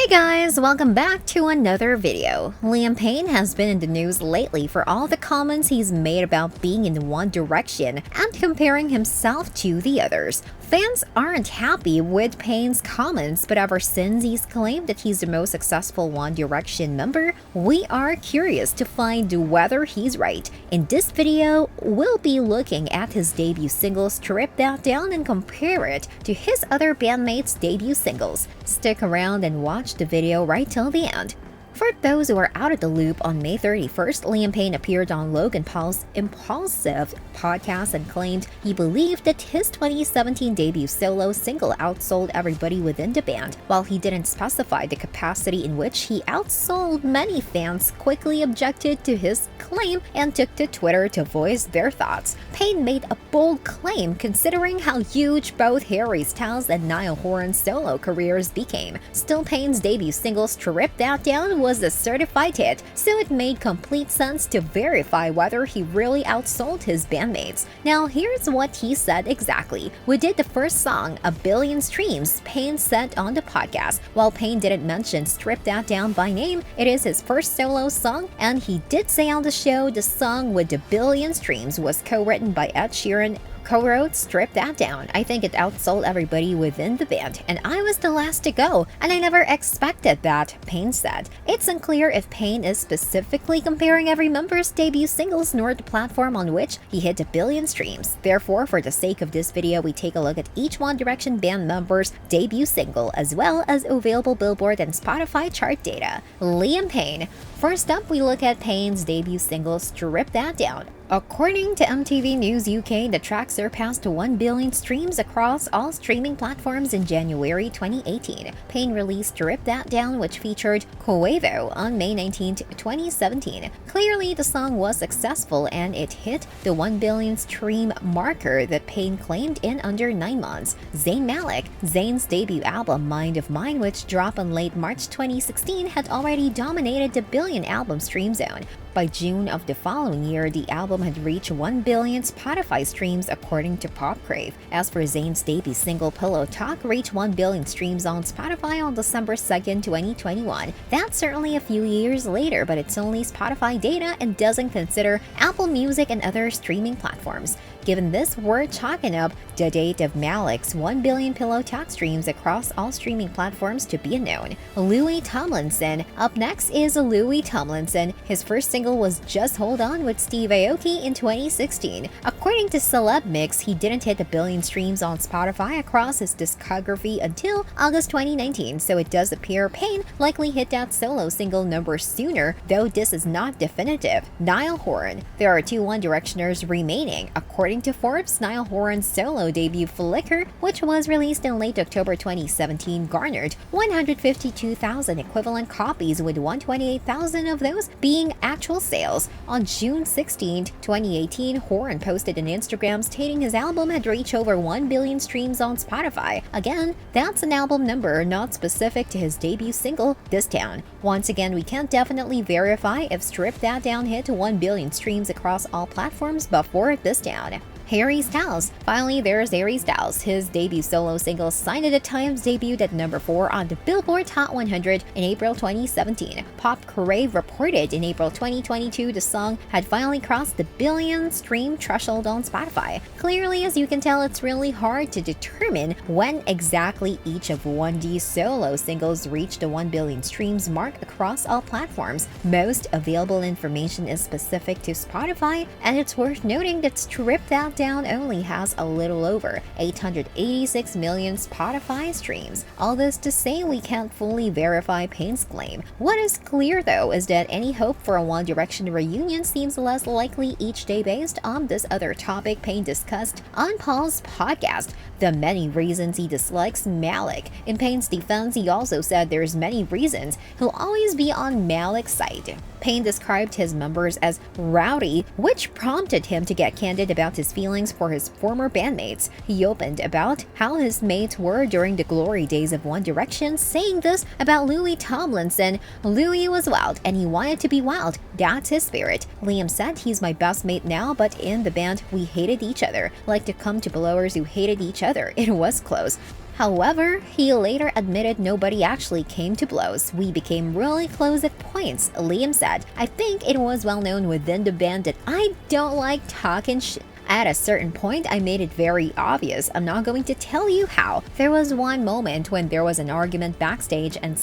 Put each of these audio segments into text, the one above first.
Hey guys, welcome back to another video. Liam Payne has been in the news lately for all the comments he's made about being in One Direction and comparing himself to the others. Fans aren't happy with Payne's comments, but ever since he's claimed that he's the most successful One Direction member, we are curious to find whether he's right. In this video, we'll be looking at his debut single Strip That Down and compare it to his other bandmates' debut singles. Stick around and watch the video right till the end. For those who are out of the loop, on May 31st, Liam Payne appeared on Logan Paul's Impulsive podcast and claimed he believed that his 2017 debut solo single outsold everybody within the band. While he didn't specify the capacity in which he outsold, many fans quickly objected to his claim and took to Twitter to voice their thoughts. Payne made a bold claim considering how huge both Harry Styles and Niall Horan's solo careers became. Still, Payne's debut single Strip That Down was a certified hit, so it made complete sense to verify whether he really outsold his bandmates. Now here's what he said exactly. "We did the first song, 1,000,000,000 streams," Payne said on the podcast. While Payne didn't mention Strip That Down by name, it is his first solo song, and he did say on the show the song with the 1,000,000,000 streams was co-written by Ed Sheeran, co-wrote Strip That Down. "I think it outsold everybody within the band, and I was the last to go, and I never expected that," Payne said. It's unclear if Payne is specifically comparing every member's debut singles nor the platform on which he hit 1,000,000,000 streams. Therefore, for the sake of this video, we take a look at each One Direction band member's debut single, as well as available Billboard and Spotify chart data. Liam Payne. First up, we look at Payne's debut single Strip That Down. According to MTV News UK, the track surpassed 1,000,000,000 streams across all streaming platforms in January 2018. Payne released Strip That Down, which featured Quavo, on May 19, 2017. Clearly, the song was successful and it hit the 1,000,000,000 stream marker that Payne claimed in under 9 months. Zayn Malik, Zayn's debut album Mind of Mine, which dropped on late March 2016, had already dominated the billion album stream zone. By June of the following year, the album had reached 1,000,000,000 Spotify streams according to PopCrave. As for Zayn's debut single Pillow Talk, reached 1,000,000,000 streams on Spotify on December 2nd, 2021. That's certainly a few years later, but it's only Spotify data and doesn't consider Apple Music and other streaming platforms. Given this, we're chalking up the date of Malik's 1,000,000,000 Pillow Talk streams across all streaming platforms to be unknown. Louis Tomlinson. Up next is Louis Tomlinson. His first single was Just Hold On with Steve Aoki in 2016. According to Celeb Mix, he didn't hit 1,000,000,000 streams on Spotify across his discography until August 2019, so it does appear Payne likely hit that solo single number sooner, though this is not definitive. Niall Horan. There are 2 One Directioners remaining. According to Forbes, Niall Horan's solo debut Flicker, which was released in late October 2017, garnered 152,000 equivalent copies, with 128,000 of those being actual sales. On June 16, 2018, Horan posted an Instagram stating his album had reached over 1,000,000,000 streams on Spotify. Again, that's an album number, not specific to his debut single, This Town. Once again, we can't definitely verify if Strip That Down hit 1,000,000,000 streams across all platforms before This Town. Harry Styles. Finally, there's Harry Styles. His debut solo single Sign of the Times debuted at number 4 on the Billboard Hot 100 in April 2017. PopCrave reported in April 2022 the song had finally crossed the billion stream threshold on Spotify. Clearly, as you can tell, it's really hard to determine when exactly each of 1D's solo singles reached the 1,000,000,000 streams mark across all platforms. Most available information is specific to Spotify, and it's worth noting that Strip That Down only has a little over 886 million Spotify streams. All this to say, we can't fully verify Payne's claim. What is clear though is that any hope for a One Direction reunion seems less likely each day based on this other topic Payne discussed on Paul's podcast, the many reasons he dislikes Malik. In Payne's defense, he also said there's many reasons he'll always be on Malik's side. Payne described his members as rowdy, which prompted him to get candid about his feelings for his former bandmates. He opened about how his mates were during the glory days of One Direction, saying this about Louis Tomlinson: "Louis was wild, and he wanted to be wild. That's his spirit." Liam said, "He's my best mate now, but in the band, we hated each other. Like to come to blowers who hated each other. It was close." However, he later admitted nobody actually came to blows. "We became really close at points," Liam said. "I think it was well known within the band that I don't like talking shit. At a certain point, I made it very obvious. I'm not going to tell you how. There was one moment when there was an argument backstage and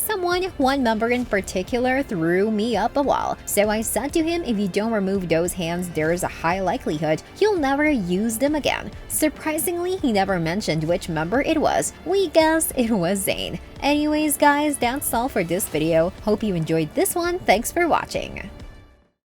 one member in particular, threw me up a wall. So I said to him, if you don't remove those hands, there's a high likelihood you'll never use them again." Surprisingly, he never mentioned which member it was. We guess it was Zayn. Anyways guys, that's all for this video. Hope you enjoyed this one. Thanks for watching.